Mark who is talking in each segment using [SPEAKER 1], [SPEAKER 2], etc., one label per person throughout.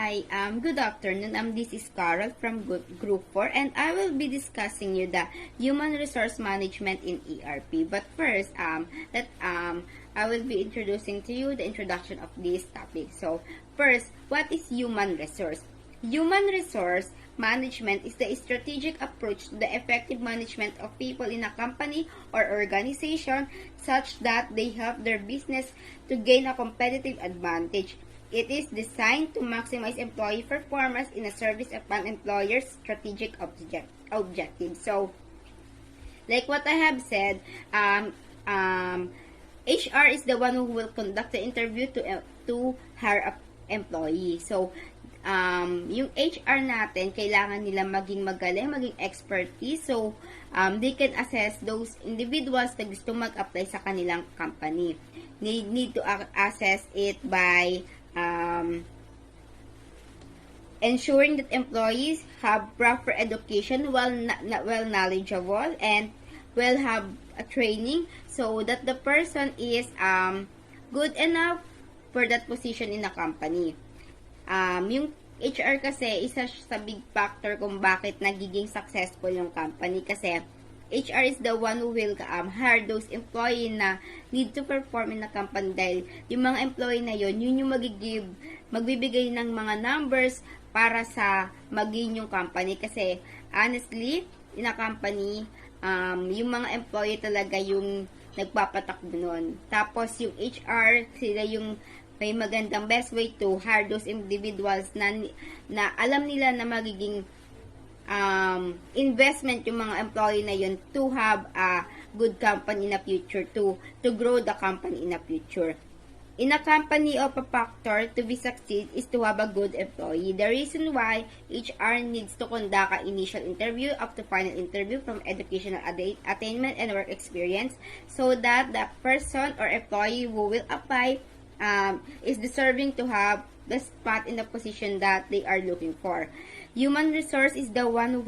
[SPEAKER 1] Hi, good afternoon. This is Carol from Group 4 and I will be discussing you the human resource management in ERP. But first, I will be introducing to you the introduction of this topic. So, first, what is human resource? Human resource management is the strategic approach to the effective management of people in a company or organization such that they help their business to gain a competitive advantage. It is designed to maximize employee performance in a service of an employer's strategic objective. So, like what I have said, HR is the one who will conduct the interview to hire a employee. So, yung HR natin, kailangan nila maging magaling, maging expertise. So, they can assess those individuals na gusto mag-apply sa kanilang company. They need to assess it by ensuring that employees have proper education, well knowledgeable, and will have a training so that the person is good enough for that position in a company. Yung HR kasi, isa sa big factor kung bakit nagiging successful yung company kasi HR is the one who will hire those employee na need to perform in the company dahil yung mga employee na yun yung magbibigay ng mga numbers para sa maging yung company kasi honestly, in a company, yung mga employee talaga yung nagpapatakbo nun. Tapos yung HR, sila yung may magandang best way to hire those individuals na alam nila na magiging investment yung mga employee na yun to have a good company in the future, to grow the company in the future. In a company, of a factor to be succeed is to have a good employee. The reason why HR needs to conduct an initial interview up to final interview from educational attainment and work experience so that the person or employee who will apply is deserving to have the spot in the position that they are looking for. Human resource is the one who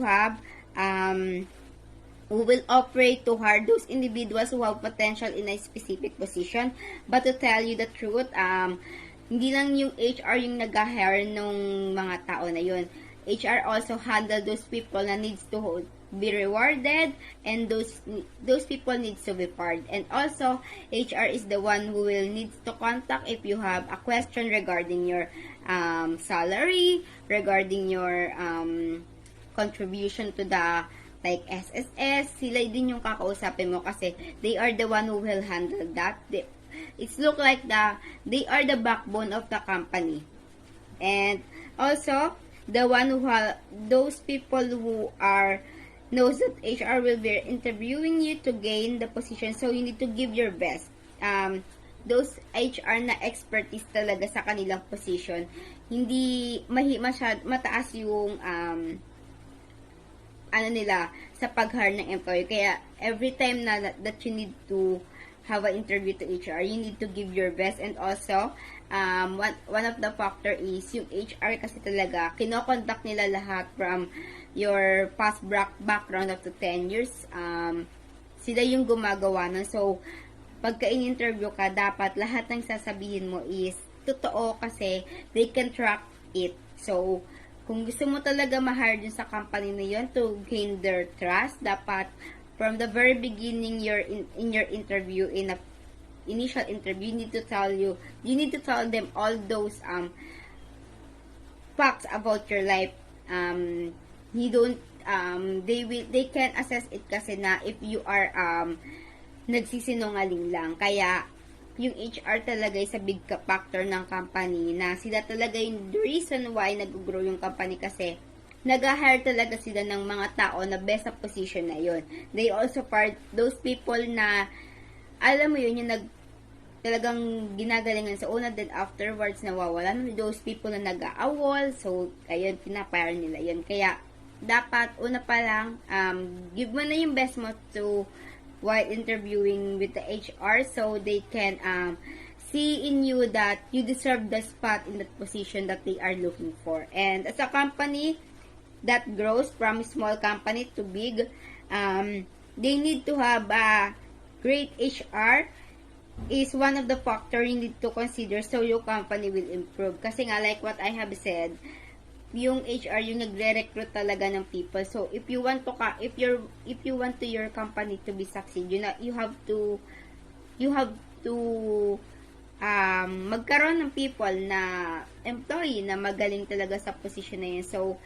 [SPEAKER 1] will operate to hire those individuals who have potential in a specific position. But to tell you the truth, hindi lang yung HR yung nag-hire nung mga tao na yun. HR also handle those people na needs to be rewarded and those people needs to be fired. And also, HR is the one who will needs to contact if you have a question regarding your salary, regarding your contribution to the like SSS. Sila din yung kakausapin mo kasi they are the one who will handle that. It's look like they are the backbone of the company. And also, the one who those people who knows that HR will be interviewing you to gain the position, so you need to give your best. Those HR na expertise talaga sa kanilang position, hindi mataas yung nila sa pag-hire ng employee. Kaya every time that you need to have an interview to HR, you need to give your best. And also, one of the factor is yung HR kasi talaga, kinokontak nila lahat from your past background up to 10 years. Sila yung gumagawa nun. So, pagka in-interview ka, dapat lahat ng sasabihin mo is totoo kasi they can track it. So, kung gusto mo talaga ma-hire dun sa company na yun to gain their trust, dapat from the very beginning in your interview, in a initial interview, you need to tell them all those facts about your life. They can assess it kasi na if you are nagsisinungaling lang. Kaya yung HR talaga is a big factor ng company na sila talaga yung reason why nag-grow yung company kasi nag-hire talaga sila ng mga tao na best sa position na yun. They also part those people na alam mo yun, yung talagang ginagalingan sa una, then afterwards nawawalan those people na nag-aawol. So, ayun, pinapire nila yun. Kaya dapat, una pa lang, give mo na yung best mo to while interviewing with the HR so they can see in you that you deserve the spot in that position that they are looking for. And as a company that grows from small company to big, they need to have a great HR is one of the factor you need to consider so your company will improve. Kasi nga, like what I have said, yung HR yung nagre-recruit talaga ng people. So if you want to your company to be succeed, you have to magkaroon ng people na employee na magaling talaga sa position na yun. So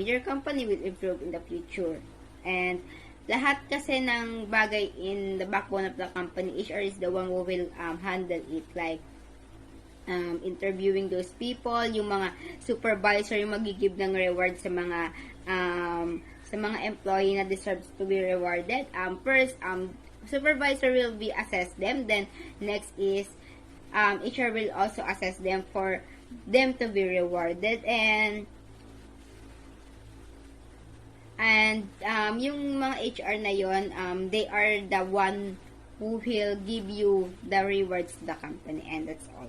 [SPEAKER 1] your company will improve in the future. And lahat kasi ng bagay in the backbone of the company, HR is the one who will handle it, like interviewing those people, yung mga supervisor yung magigib ng reward sa mga employee na deserves to be rewarded. First, supervisor will be assess them, then next is HR will also assess them for them to be rewarded, and yung mga HR na yon, they are the one who will give you the rewards to the company, and that's all.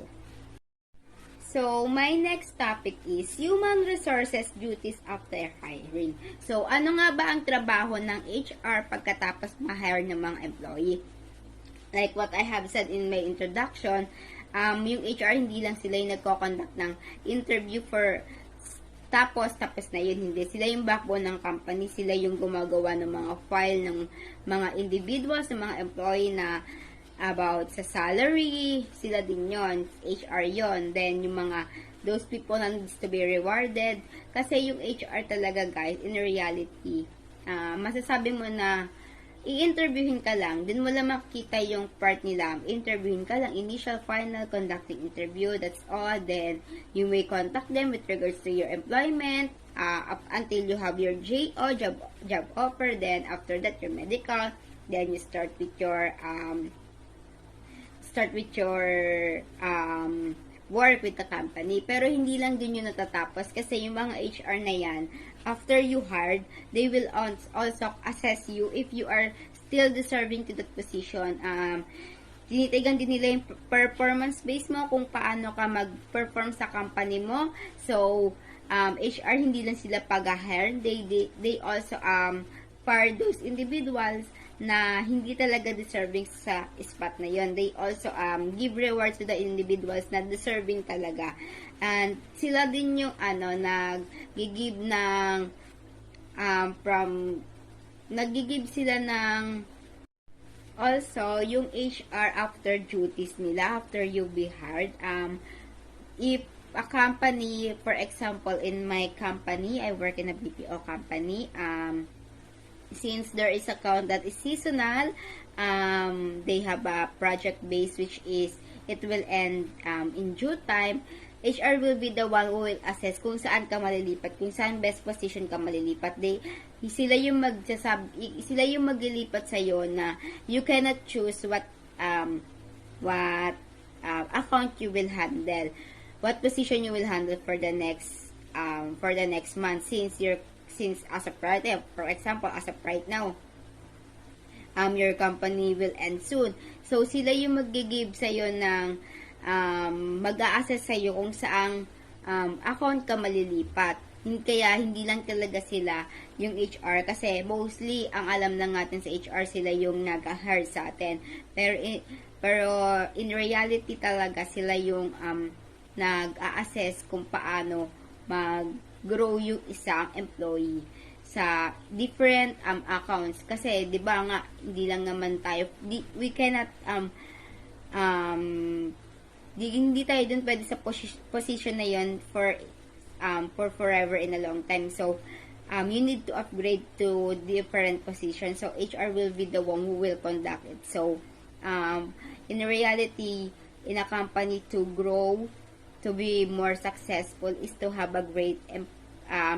[SPEAKER 1] So, my next topic is human resources duties after hiring. So, ano nga ba ang trabaho ng HR pagkatapos ma-hire ng mga employee? Like what I have said in my introduction, yung HR hindi lang sila yung nagko-conduct ng interview for tapos na yun, hindi. Sila yung backbone ng company, sila yung gumagawa ng mga file ng mga individuals, ng mga employee na about sa salary, sila din yon, HR yon. Then yung mga those people na needs to be rewarded, kasi yung HR talaga guys, in reality, masasabi mo na i-interviewin ka lang, din mo lang makita yung part nila, interviewin ka lang, initial, final, conducting interview, that's all. Then you may contact them with regards to your employment, up until you have your JO, job offer. Then after that, your medical, then you start with your work with the company. Pero hindi lang din yun natatapos, kasi yung mga HR na yan, after you hired, they will also assess you if you are still deserving to that position. Tinitigan din nila yung performance base mo, kung paano ka mag-perform sa company mo. So, HR hindi lang sila pag-hire, they also for those individuals na hindi talaga deserving sa spot na yon. They also give rewards to the individuals na deserving talaga. And sila din yung nag-give ng nag-give sila ng also yung HR after duties nila after you be hired. If a company, for example, in my company, I work in a BPO company, since there is a account that is seasonal, they have a project base which is it will end in due time. HR will be the one who will assess kung saan ka malilipat, kung saan best position ka malilipat. Sila yung maglilipat sa iyo na you cannot choose what account you will handle, what position you will handle for the next month, since as of right now, for example, as of right now, your company will end soon. So, sila yung mag-give sa'yo ng, mag-a-assess sa'yo kung saang account ka malilipat. Kaya, hindi lang talaga sila yung HR. Kasi, mostly, ang alam lang natin sa HR, sila yung nag-hire sa atin. Pero in reality talaga, sila yung nag-a-assess kung paano grow yung isang employee sa different accounts, kasi 'di ba nga hindi lang naman tayo we cannot hindi tayo dun pwede sa position na yon for forever in a long time. So you need to upgrade to different positions, so HR will be the one who will conduct it. So in reality, in a company to grow, to be more successful, is to have a great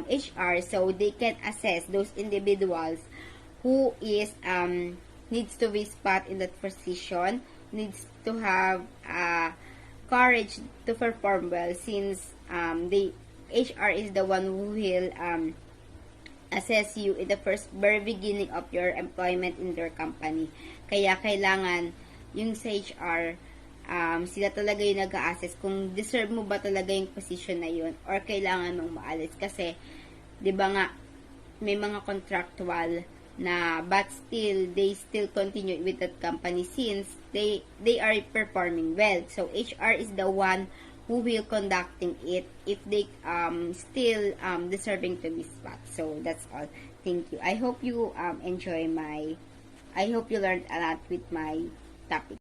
[SPEAKER 1] HR, so they can assess those individuals who is needs to be spot in that position, needs to have courage to perform well, since the HR is the one who will assess you in the very beginning of your employment in their company. Kaya kailangan yung sa HR, sila talaga yung nag-a-assess kung deserve mo ba talaga yung position na yun or kailangan mong maalis. Kasi, di ba nga, may mga contractual but still they still continue with that company since they are performing well. So HR is the one who will conducting it if they still deserving to be spot. So that's all. Thank you. I hope you I hope you learned a lot with my topic.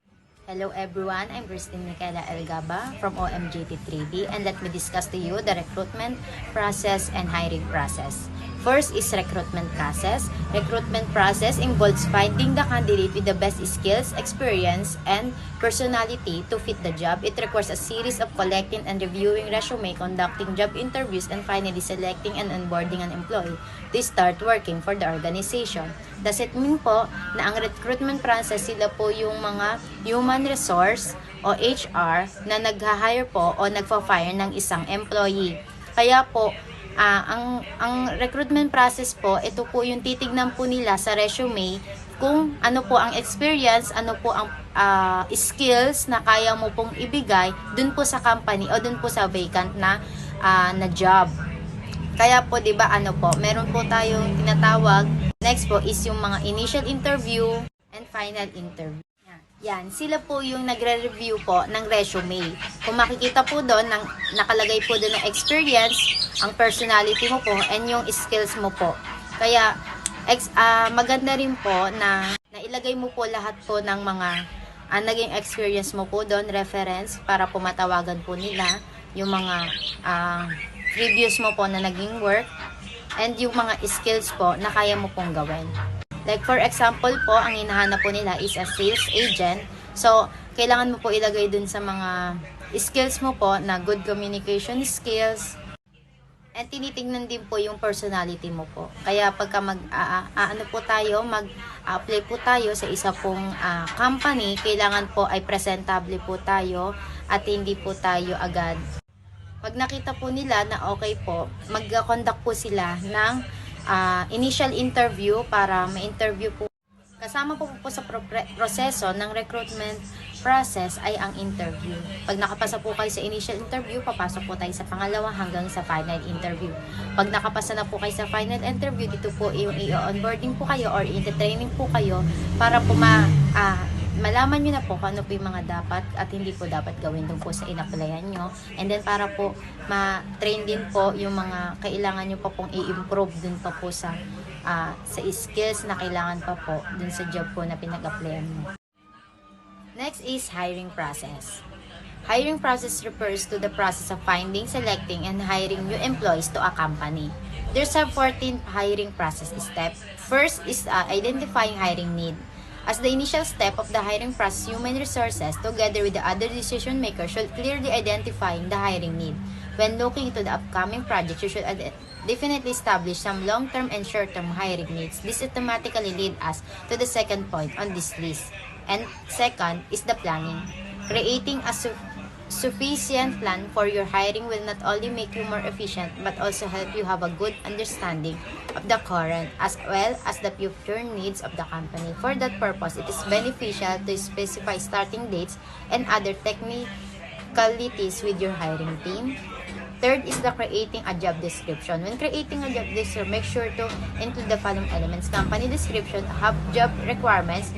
[SPEAKER 2] Hello everyone, I'm Christine Michaela Elgaba from OMGT 3D, and let me discuss to you the recruitment process and hiring process. First is recruitment process. Recruitment process involves finding the candidate with the best skills, experience, and personality to fit the job. It requires a series of collecting and reviewing resume, conducting job interviews, and finally selecting and onboarding an employee to start working for the organization. Does it mean po na ang recruitment process sila po yung mga human resource o HR na nag-hire po o nagfa-fire ng isang employee. Kaya po, ang recruitment process po, ito po yung titignan po nila sa resume kung ano po ang experience, ano po ang skills na kaya mo pong ibigay dun po sa company o dun po sa vacant na job. Kaya po, 'di ba, meron po tayong tinatawag. Next po is yung mga initial interview and final interview. Yan, sila po yung nagre-review po ng resume. Kung makikita po doon, nakalagay po doon ng experience, ang personality mo po, and yung skills mo po. Kaya, maganda rin po na nailagay mo po lahat po ng mga naging experience mo po doon, reference, para po matawagan po nila yung mga reviews mo po na naging work, and yung mga skills po na kaya mo pong gawin. Like for example po, ang hinahanap po nila is a sales agent. So, kailangan mo po ilagay dun sa mga skills mo po na good communication skills. And tinitingnan din po yung personality mo po. Kaya pagka mag-apply po tayo sa isa pong company, kailangan po ay presentable po tayo at hindi po tayo agad. Pag nakita po nila na okay po, mag-conduct po sila ng initial interview para ma-interview po. Kasama po sa proseso ng recruitment process ay ang interview. Pag nakapasa po kayo sa initial interview, papasok po tayo sa pangalawa hanggang sa final interview. Pag nakapasa na po kayo sa final interview, dito po yung i-onboarding po kayo or i-training po kayo para po malaman nyo na po kung ano po yung mga dapat at hindi po dapat gawin dun po sa in-applyan nyo. And then para po ma-train din po yung mga kailangan nyo pa pong i-improve dun pa po sa skills na kailangan pa po dun sa job po na pinag-applyan mo. Next is hiring process. Hiring process refers to the process of finding, selecting, and hiring new employees to a company. There's a 14 hiring process step. First is identifying hiring need. As the initial step of the hiring process, human resources, together with the other decision makers, should clearly identifying the hiring need. When looking into the upcoming project, you should definitely establish some long-term and short-term hiring needs. This automatically leads us to the second point on this list. And second is the planning. Creating a sufficient plan for your hiring will not only make you more efficient but also help you have a good understanding of the current as well as the future needs of the company. For that purpose, it is beneficial to specify starting dates and other technicalities with your hiring team. Third is the creating a job description. When creating a job description, make sure to include the following elements: company description, have job requirements.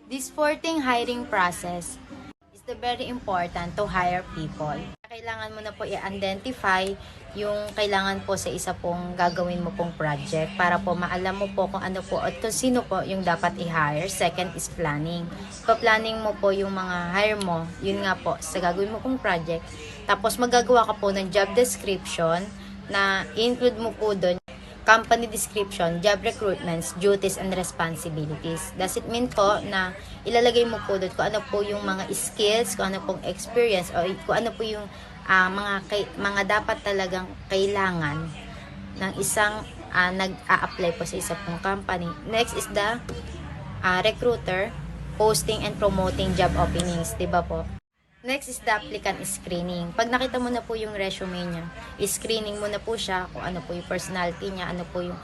[SPEAKER 2] This 14 hiring process is very important to hire people. Kailangan mo na po i-identify yung kailangan po sa isa pong gagawin mo pong project para po maalam mo po kung ano po at kung sino po yung dapat i-hire. Second is planning. Pa-planning mo po yung mga hire mo, yun nga po, sa gagawin mo pong project. Tapos magagawa ka po ng job description na include mo po doon company description, job recruitments, duties, and responsibilities. Does it mean po na ilalagay mo po doon kung ano po yung mga skills, kung ano pong experience, o kung ano po yung mga dapat talagang kailangan ng isang nag-a-apply po sa isa pong company. Next is the recruiter, posting and promoting job openings, diba po? Next is the applicant screening. Pag nakita mo na po yung resume niya, screening mo na po siya kung ano po yung personality niya, ano po yung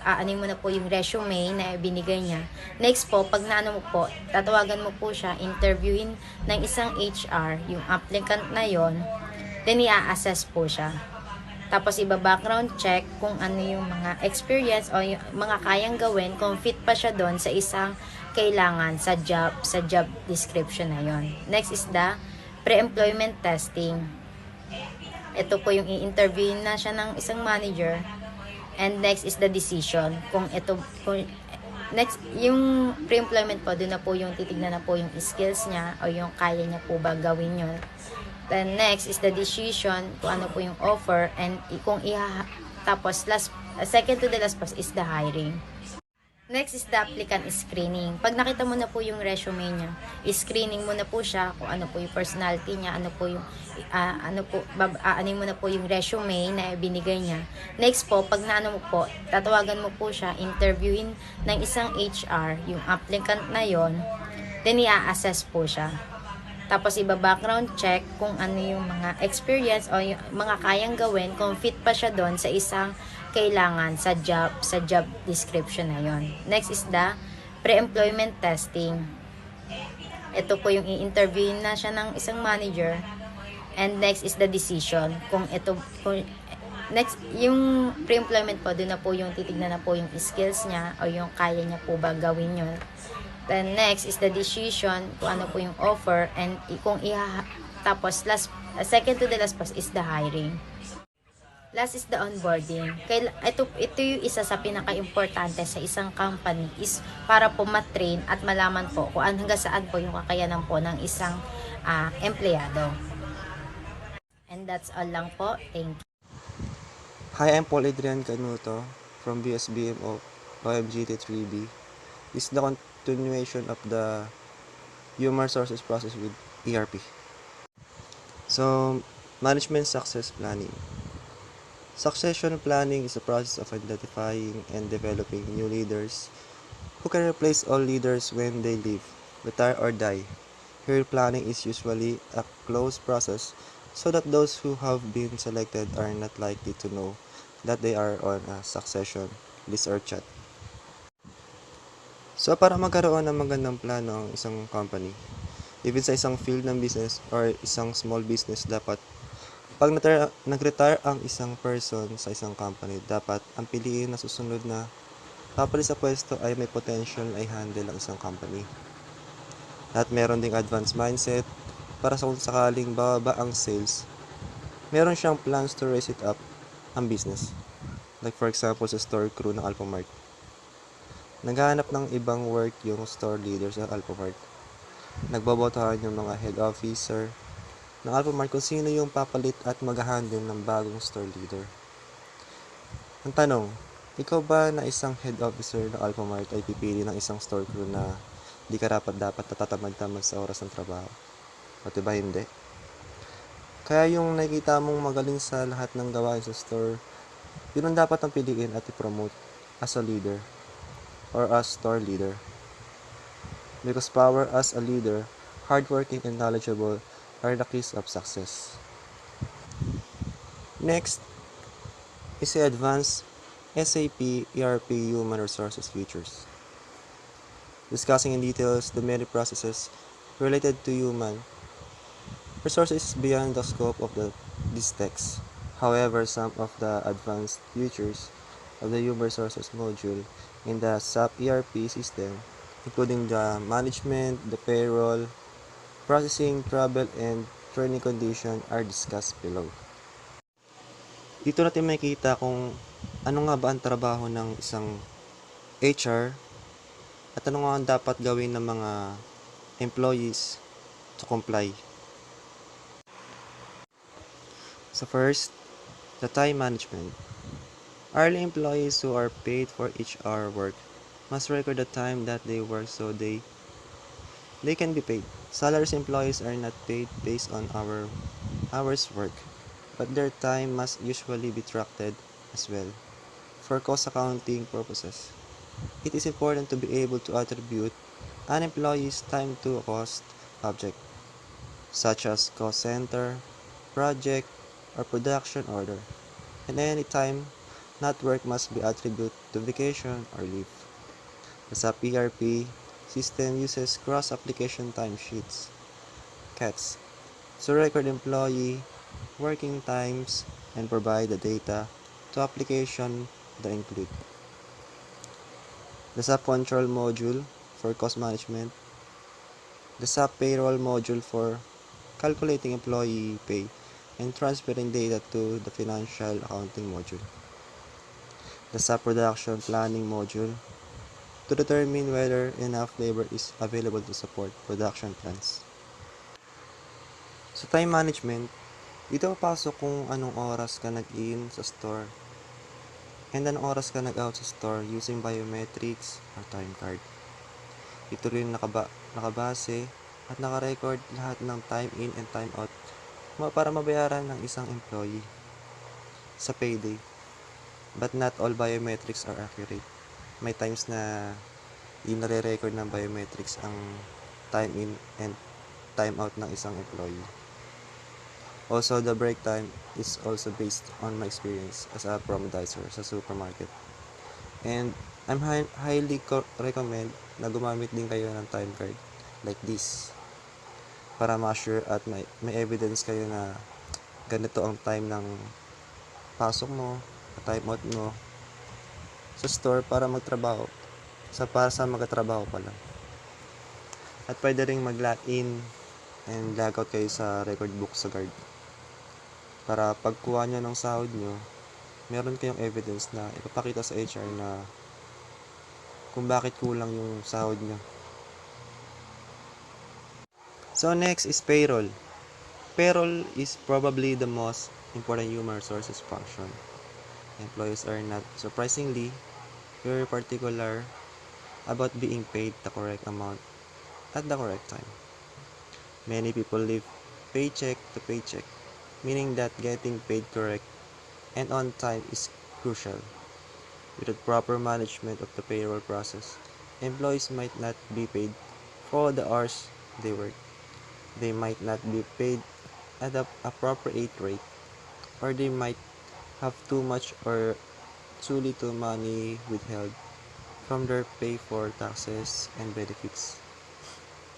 [SPEAKER 2] anin mo na po yung resume na binigay niya. Next po, pag naano mo po, tatawagan mo po siya, interviewin ng isang HR, yung applicant na yon, then i-assess po siya. Tapos iba-background check kung ano yung mga experience o yung mga kayang gawin, kung fit pa siya doon sa isang kailangan sa job description na yon. Next is the pre-employment testing. Ito po yung i-interview na siya ng isang manager. And next is the decision. Next, yung pre-employment po, doon na po yung titignan na po yung skills niya o yung kaya niya po ba gawin yun. Then next is the decision kung ano po yung offer and tapos second to the last po is the hiring. Next is the applicant screening. Pag nakita mo na po yung resume niya, screening mo na po siya kung ano po yung personality niya, ano po yung aanin mo na po yung resume na binigay niya. Next po, pag naano mo po, tatawagan mo po siya, interviewin ng isang HR, yung applicant na yon, then i-assess po siya. Tapos iba-background check kung ano yung mga experience o yung mga kayang gawin, kung fit pa siya doon sa isang kailangan sa job description na yon. Next is the pre-employment testing. Ito po yung i-interview na siya ng isang manager. And next is the decision. Next, yung pre-employment po, doon na po yung titignan na po yung skills niya o yung kaya niya po ba gawin yun. Then next is the decision kung ano po yung offer and tapos second to the last po is the hiring. Last is the onboarding. Ito yung isa sa pinaka-importante sa isang company is para po matrain at malaman po kung hanggang saan po yung kakayanan po ng isang empleyado. And that's all lang po. Thank you.
[SPEAKER 3] Hi, I'm Paul Adrian Canuto from BSBMO OMGT3B. This is the continuation of the human resources process with ERP. So, management success planning. Succession planning is a process of identifying and developing new leaders who can replace all leaders when they leave, retire, or die. Here, planning is usually a closed process so that those who have been selected are not likely to know that they are on a succession list or chat. So, para magkaroon ng magandang plano ang isang company, even sa isang field ng business or isang small business, dapat pag nag-retire ang isang person sa isang company, dapat ang piliin na susunod na papalit sa pwesto ay may potential na i-handle ang isang company. At meron ding advanced mindset para sa kung sakaling bababa ang sales, meron siyang plans to raise it up ang business. Like for example sa store crew ng Alphamart. Naghahanap ng ibang work yung store leader sa Alphamart. Nagbobotohan yung mga head officer ng Alphamart kung sino yung papalit at mag-handle ng bagong store leader. Ang tanong, ikaw ba na isang head officer ng Alphamart ay pipili ng isang store crew na di karapat-dapat natatamad-tamad sa oras ng trabaho? O diba hindi? Kaya yung nakikita mong magaling sa lahat ng gawain sa store, yun ang dapat ang piliin at i-promote as a leader or as store leader. Because power as a leader, hardworking and knowledgeable are the keys of success. Next is the advanced SAP ERP Human Resources features. Discussing in details the many processes related to human resources beyond the scope of this text. However, some of the advanced features of the human resources module in the SAP ERP system, including the management, the payroll, processing, travel, and training condition are discussed below. Dito natin makikita kung ano nga ba ang trabaho ng isang HR at ano nga ang dapat gawin ng mga employees to comply. So first, the time management. Hourly employees who are paid for each hour work must record the time that they work so they can be paid. Salaries employees are not paid based on our hours work, but their time must usually be tracked as well for cost accounting purposes. It is important to be able to attribute an employee's time to a cost object, such as cost center, project, or production order, and any time not work must be attributed to vacation or leave. The SAP ERP system uses cross-application timesheets, CATs, to record employee working times and provide the data to application that include the SAP control module for cost management, the SAP payroll module for calculating employee pay and transferring data to the financial accounting module, the SAP production planning module to determine whether enough labor is available to support production plans. Sa time management, dito papasok kung anong oras ka nag-in sa store and anong oras ka nag-out sa store using biometrics or time card. Ito rin nakabase at nakarecord lahat ng time in and time out para mabayaran ng isang employee sa payday. But not all biometrics are accurate. May times na di nare-record ng biometrics ang time in and time out ng isang employee. Also, the break time is also based on my experience as a promodizer sa supermarket. And I'm highly recommend na gumamit din kayo ng time card like this para ma-sure at may evidence kayo na ganito ang time ng pasok mo, time out mo sa store para magtrabaho, para sa magtatrabaho pa lang. At pwede ring mag-log in and log out kayo sa record book sa guard para pagkuha nyo ng sahod nyo, meron kayong evidence na ipapakita sa HR na kung bakit kulang yung sahod nyo. So next is payroll. Payroll is probably the most important human resources function. Employees are not surprisingly very particular about being paid the correct amount at the correct time. Many people live paycheck to paycheck, meaning that getting paid correct and on time is crucial. Without proper management of the payroll process, employees might not be paid for the hours they work. They might not be paid at the appropriate rate, or they might have too much or too little money withheld from their pay for taxes and benefits.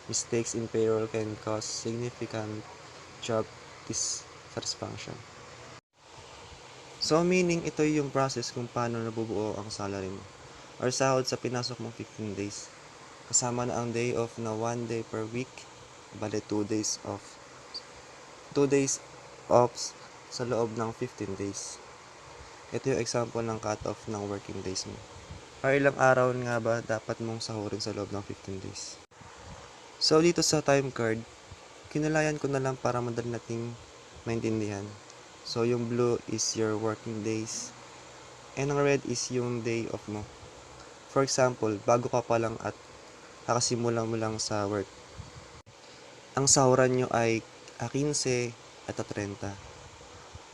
[SPEAKER 3] Mistakes in payroll can cause significant job dissatisfaction. So meaning ito yung process kung paano nabubuo ang salary mo or sahod sa pinasok mong 15 days. Kasama na ang day off na 1 day per week, bale 2 days off. 2 days off sa loob ng 15 days. Ito yung example ng cut-off ng working days mo. Or ilang araw nga ba dapat mong sahurin sa loob ng 15 days. So dito sa time card, kinulayan ko na lang para madali nating maintindihan. So yung blue is your working days and ang red is yung day off mo. For example, bago ka pa lang at kakasimula mo lang sa work, ang sahuran nyo ay 15 at 30.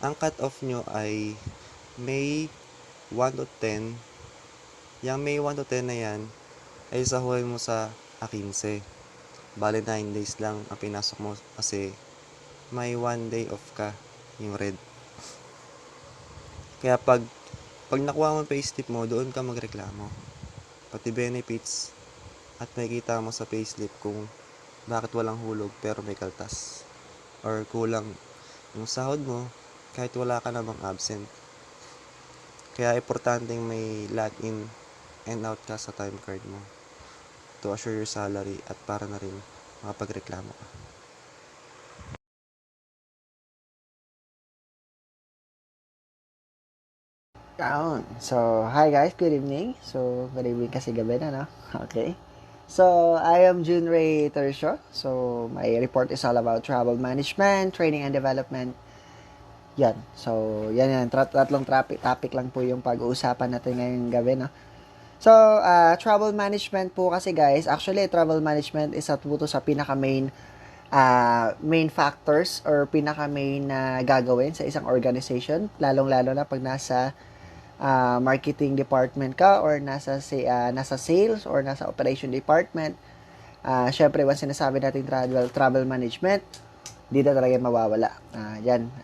[SPEAKER 3] Ang cut-off nyo ay May 1 to 10. Yung May 1 to 10 na yan ay sahurin mo sa 15. Bale 9 days lang ang pinasok mo kasi may 1 day off ka, yung red. Kaya pag nakuha mo payslip mo, doon ka magreklamo. Pati benefits at makikita mo sa payslip kung bakit walang hulog pero may kaltas. Or kulang yung sahod mo kahit wala ka namang absent. Kaya importanteng may log in and out ka sa time card mo to assure your salary at para na rin makapagreklamo ka.
[SPEAKER 4] So, hi guys, good evening. So, good evening kasi gabi na, no? Okay. So, I am Junray Tercio. So, my report is all about travel management, training and development. Yan. So, yan. Tatlong topic lang po yung pag-uusapan natin ngayong gabi, no? So, travel management po kasi guys, actually, travel management is at buto sa pinaka-main main factors or pinaka-main na gagawin sa isang organization, lalong-lalo na pag nasa marketing department ka or nasa sales or nasa operation department. Syempre, once sinasabi natin travel management, di na talaga mawawala.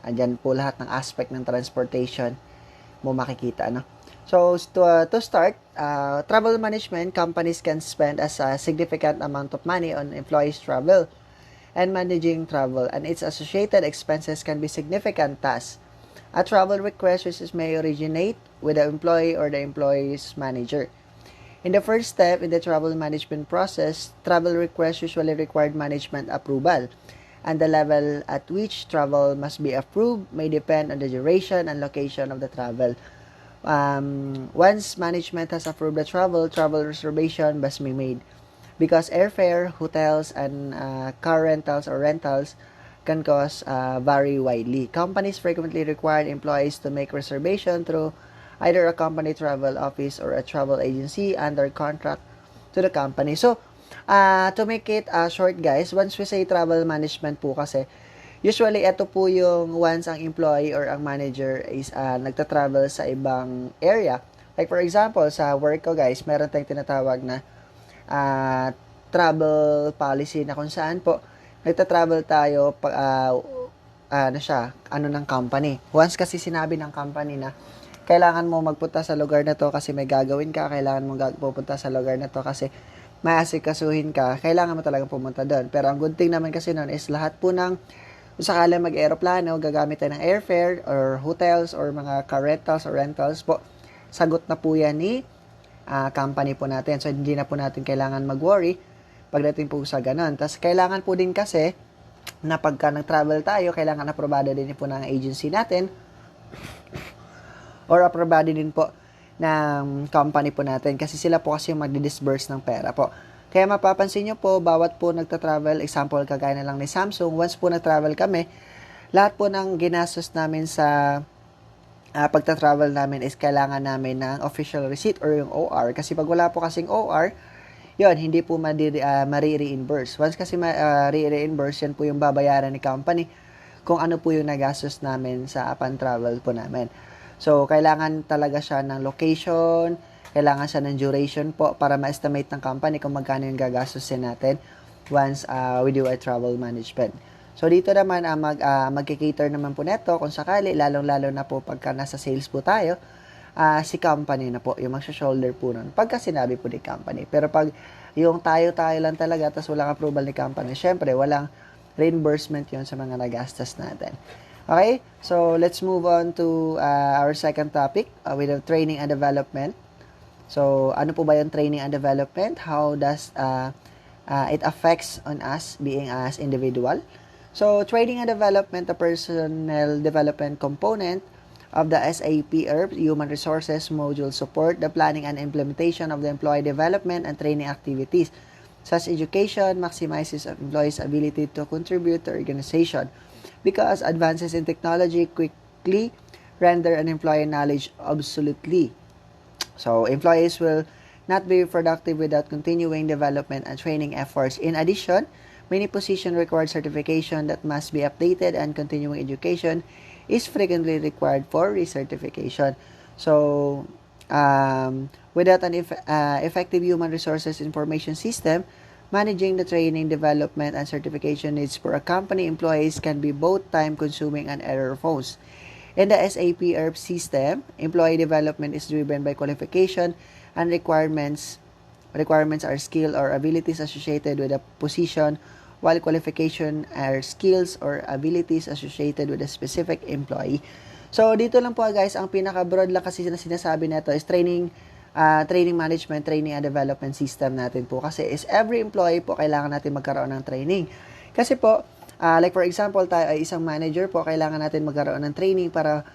[SPEAKER 4] Andyan po lahat ng aspect ng transportation mo makikita, no? So, to start, travel management, companies can spend a significant amount of money on employees' travel and managing travel, and its associated expenses can be significant tasks. A travel request may originate with the employee or the employee's manager. In the first step in the travel management process, travel requests usually require management approval, and the level at which travel must be approved may depend on the duration and location of the travel. Once management has approved the travel reservation must be made. Because airfare, hotels, and car rentals or rentals can cost vary widely. Companies frequently require employees to make reservation through either a company travel office or a travel agency under contract to the company. So, to make it short guys, once we say travel management po kasi, usually ito po yung once ang employee or ang manager is nagta-travel sa ibang area. Like for example, sa work ko guys, meron tayong tinatawag na travel policy na kung saan po nagta-travel tayo ng company. Once kasi sinabi ng company na kailangan mo magpunta sa lugar na to kasi may gagawin ka, kailangan mo pupunta sa lugar na to kasi may asikasuhin ka, kailangan mo talagang pumunta doon. Pero ang good thing naman kasi noon is lahat po ng kung sakala mag-aeroplano, gagamit tayo ng airfare or hotels or mga car rentals or rentals po, sagot na po yan ni company po natin. So, hindi na po natin kailangan mag-worry pagdating po sa ganun. Tapos, kailangan po din kasi na pagka nag-travel tayo, kailangan aprobado din po ng agency natin or aprobado din po ng company po natin kasi sila po kasi yung magdi-disburse ng pera po. Kaya mapapansin nyo po, bawat po nagta-travel, example kagaya na lang ni Samsung, once po nag-travel kami, lahat po ng ginastos namin sa pagta-travel namin is kailangan namin ng official receipt or yung OR. Kasi pag wala po kasing OR, yun, hindi po mari-reimburse. Once kasi re-reimburse, yan po yung babayaran ni company kung ano po yung nagastos namin sa pan-travel po namin. So, kailangan talaga siya ng location, kailangan siya ng duration po para ma-estimate ng company kung magkano yung gagastusin natin once we do a travel management. So, dito naman, mag-cater naman po neto kung sakali, lalong-lalo na po pagka nasa sales po tayo, si company na po, yung magsha-shoulder po nun, pagka sinabi po ni company. Pero pag yung tayo-tayo lang talaga, tapos walang approval ni company, syempre, walang reimbursement yun sa mga nagastos natin. Okay, so let's move on to our second topic with the training and development. So, ano po ba yung training and development? How does it affects on us being as individual? So, training and development, the personnel development component of the SAP ERP, Human Resources Module support the planning and implementation of the employee development and training activities. Such education maximizes employees' ability to contribute to organization because advances in technology quickly render an employee knowledge obsoletely. So, employees will not be productive without continuing development and training efforts. In addition, many positions require certification that must be updated and continuing education is frequently required for recertification. So, without an effective human resources information system, managing the training, development, and certification needs for a company employees can be both time-consuming and error-prone. In the SAP ERP system, employee development is driven by qualification and requirements. Requirements are skill or abilities associated with a position, while qualification are skills or abilities associated with a specific employee. So, dito lang po guys, ang pinaka-broad lang kasi na sinasabi nito is training management, training and development system natin po. Kasi is every employee po kailangan natin magkaroon ng training. Kasi po, like for example, tayo ay isang manager po, kailangan natin magkaroon ng training para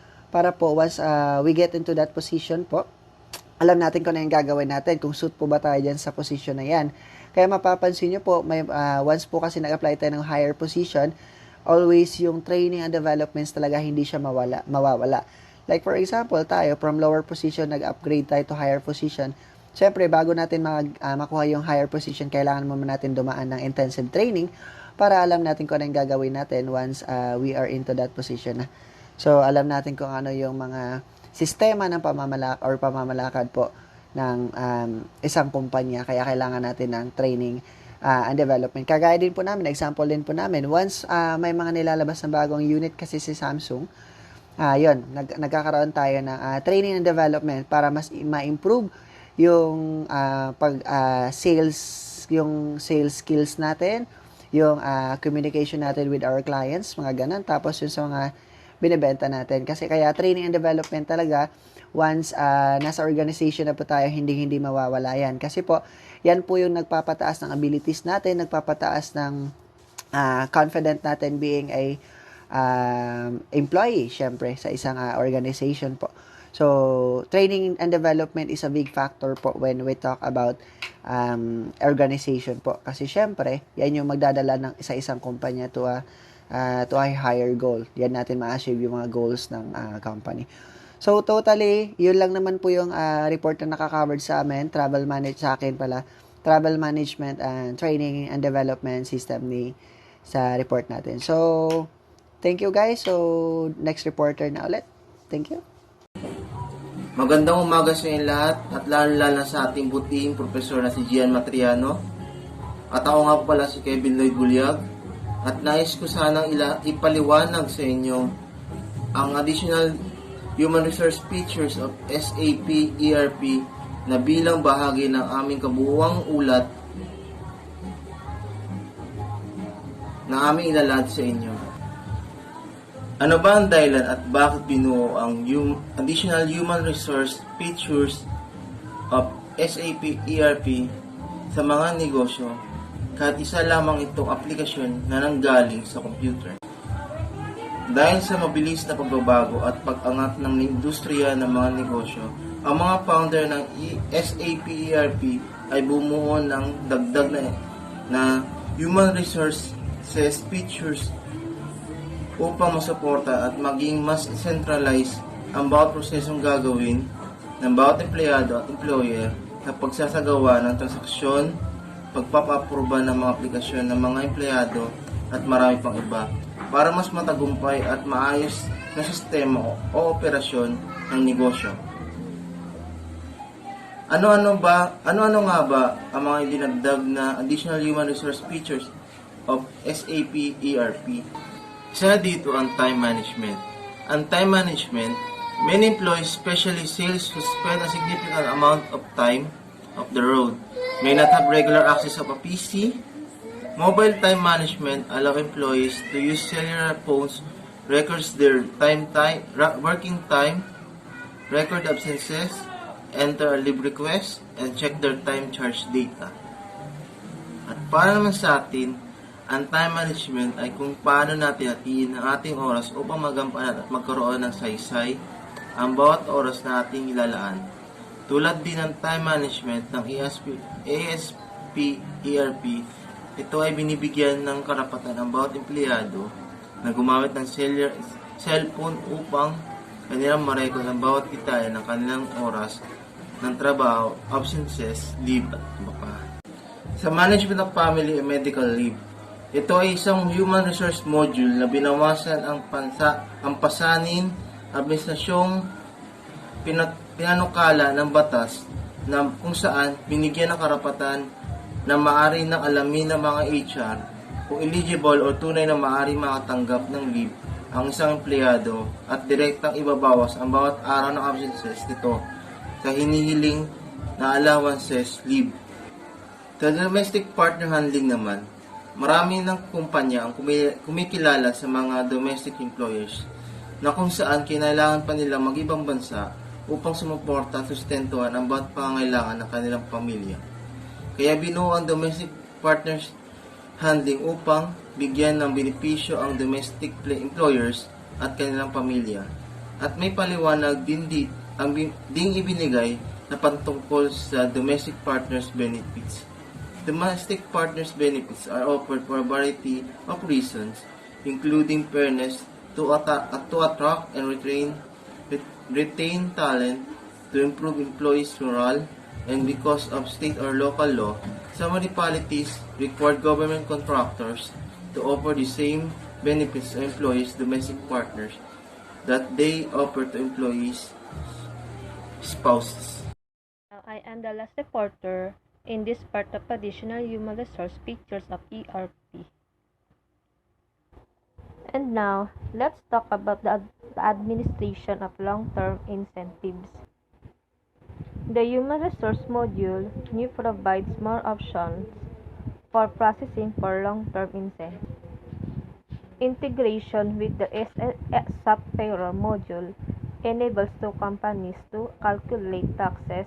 [SPEAKER 4] po once we get into that position po, alam natin kung ano yung gagawin natin, kung suit po ba tayo dyan sa position na yan. Kaya mapapansin nyo po, may, once po kasi nag-apply tayo ng higher position, always yung training and developments talaga hindi siya mawawala. Like for example, tayo from lower position, nag-upgrade tayo to higher position. Siyempre, bago natin makuha yung higher position, kailangan muna natin dumaan ng intensive training para alam natin kung ano yung gagawin natin once we are into that position na. So, alam natin kung ano yung mga sistema ng pamamalakad po ng isang kumpanya. Kaya kailangan natin ng training and development. Kagaya din po namin, example din po namin, once may mga nilalabas na bagong unit kasi si Samsung, yun, nagkakaroon tayo ng training and development para mas ma-improve yung sales skills natin, yung communication natin with our clients, mga ganun. Tapos yung sa mga binebenta natin. Kasi kaya training and development talaga, once nasa organization na po tayo, hindi mawawala yan. Kasi po, yan po yung nagpapataas ng abilities natin, nagpapataas ng confident natin being a employee, syempre, sa isang organization po. So, training and development is a big factor po when we talk about organization po. Kasi syempre, yan yung magdadala ng isa-isang kumpanya to a higher goal. Yan natin ma-achieve yung mga goals ng company. So, totally, yun lang naman po yung report na nakaka-covered sa amin. Sa akin pala, travel management and training and development system sa report natin. So, thank you guys. So, next reporter na ulit. Thank you.
[SPEAKER 5] Magandang umaga sa inyo lahat at lalo-lalo sa ating butihing profesor na si Gian Matriano. At ako nga po pala si Kevin Lloyd Bulyag at nais ko sanang ipaliwanag sa inyo ang additional human resource features of SAP ERP na bilang bahagi ng aming kabuuang ulat na aming ilalad sa inyo. Ano ba ang dahilan at bakit binuo ang additional human resource features of SAP ERP sa mga negosyo kahit isa lamang itong aplikasyon na nanggaling sa computer? Dahil sa mabilis na pagbabago at pag-angat ng industriya ng mga negosyo, ang mga founder ng SAP ERP ay bumuo ng dagdag na human resources features upang masuporta at maging mas centralized ang bawat prosesong gagawin ng bawat empleyado at employer sa pagsasagawa ng transaksyon, pagpapaaproba ng mga aplikasyon ng mga empleyado at marami pang iba para mas matagumpay at maayos na sistema o operasyon ng negosyo. Ano-ano nga ba ang mga idinagdag na additional human resource features of SAP ERP? Isa dito ang time management. Ang time management, many employees, especially sales, who spend a significant amount of time off the road, may not have regular access of a PC. Mobile time management allow employees to use cellular phones, records their working time, record absences, enter a leave request, and check their time charge data. At para naman sa atin, ang time management ay kung paano natin hatiin ang ating oras upang magampanan at magkaroon ng saysay ang bawat oras na ating ilalaan. Tulad din ng time management ng ASP ERP, ito ay binibigyan ng karapatan ang bawat empleyado na gumamit ng cellphone upang kanilang marecord ang bawat detalye ng kanilang oras ng trabaho, absences, leave at iba pa. Sa management of family and medical leave, ito ay isang human resource module na binawasan ang pasanin, administrasyong pinanukala ng batas na kung saan binigyan ng karapatan na maaari nang alamin ng mga HR kung eligible o tunay na maaari makatanggap ng leave ang isang empleyado at direktang ibabawas ang bawat araw ng absences nito sa hinihiling na allowances leave. Sa domestic partner handling naman, marami ng kumpanya ang kumikilala sa mga domestic employers na kung saan kinailangan pa nila mag-ibang bansa upang sumuporta at sustentuhan ang bawat pangangailangan ng kanilang pamilya. Kaya binuo ang domestic partners handling upang bigyan ng benepisyo ang domestic employers at kanilang pamilya. At may paliwanag din ibinigay na patungkol sa domestic partners benefits. Domestic partners benefits are offered for a variety of reasons, including fairness to attract and retain talent, to improve employees' morale, and because of state or local law, some municipalities require government contractors to offer the same benefits to employees' domestic partners that they offer to employees' spouses.
[SPEAKER 6] I am the last reporter in this part of additional human resource features of ERP. And now, let's talk about the administration of long-term incentives. The human resource module new provides more options for processing for long-term incentives. Integration with the SAP payroll module enables two companies to calculate taxes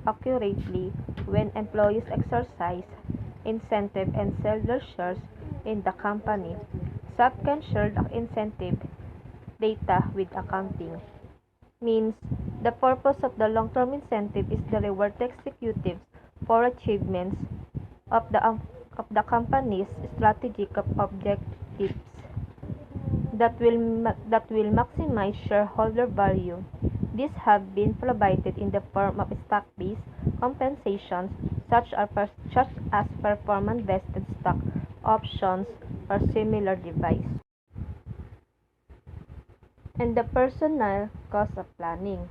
[SPEAKER 6] accurately when employees exercise incentive and sell their shares in the company. SAP can share the incentive data with accounting. Means the purpose of the long-term incentive is the reward to executives for achievements of the company's strategic objectives that will maximize shareholder value. These have been provided in the form of stock-based compensations such as performance-vested stock options or similar device. And the personnel cost of planning.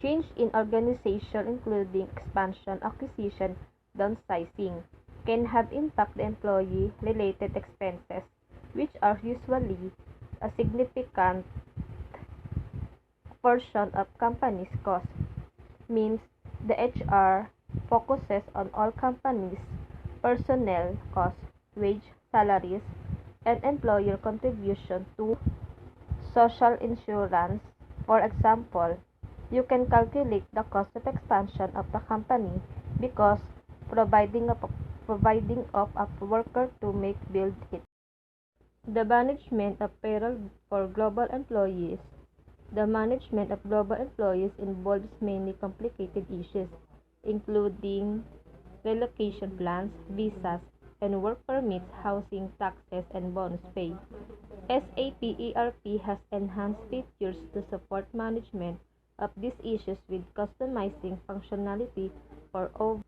[SPEAKER 6] Change in organization including expansion, acquisition, downsizing can have impact the employee-related expenses, which are usually a significant portion of company's cost. Means the HR focuses on all companies' personnel costs, wage, salaries, and employer contribution to social insurance. For example, you can calculate the cost of expansion of the company because providing of a worker to make build it. The management of payroll for global employees. The management of global employees involves many complicated issues, including relocation plans, visas, and work permits, housing, taxes, and bonus pay. SAP ERP has enhanced features to support management of these issues with customizing functionality for over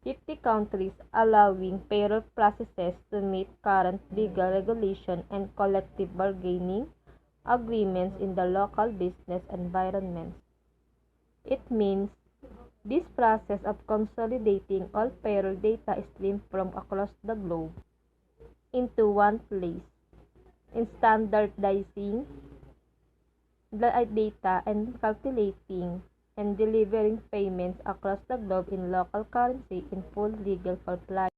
[SPEAKER 6] 50 countries, allowing payroll processes to meet current legal regulation and collective bargaining agreements in the local business environments. It means this process of consolidating all payroll data streams from across the globe into one place, in standardizing the data and calculating and delivering payments across the globe in local currency in full legal compliance.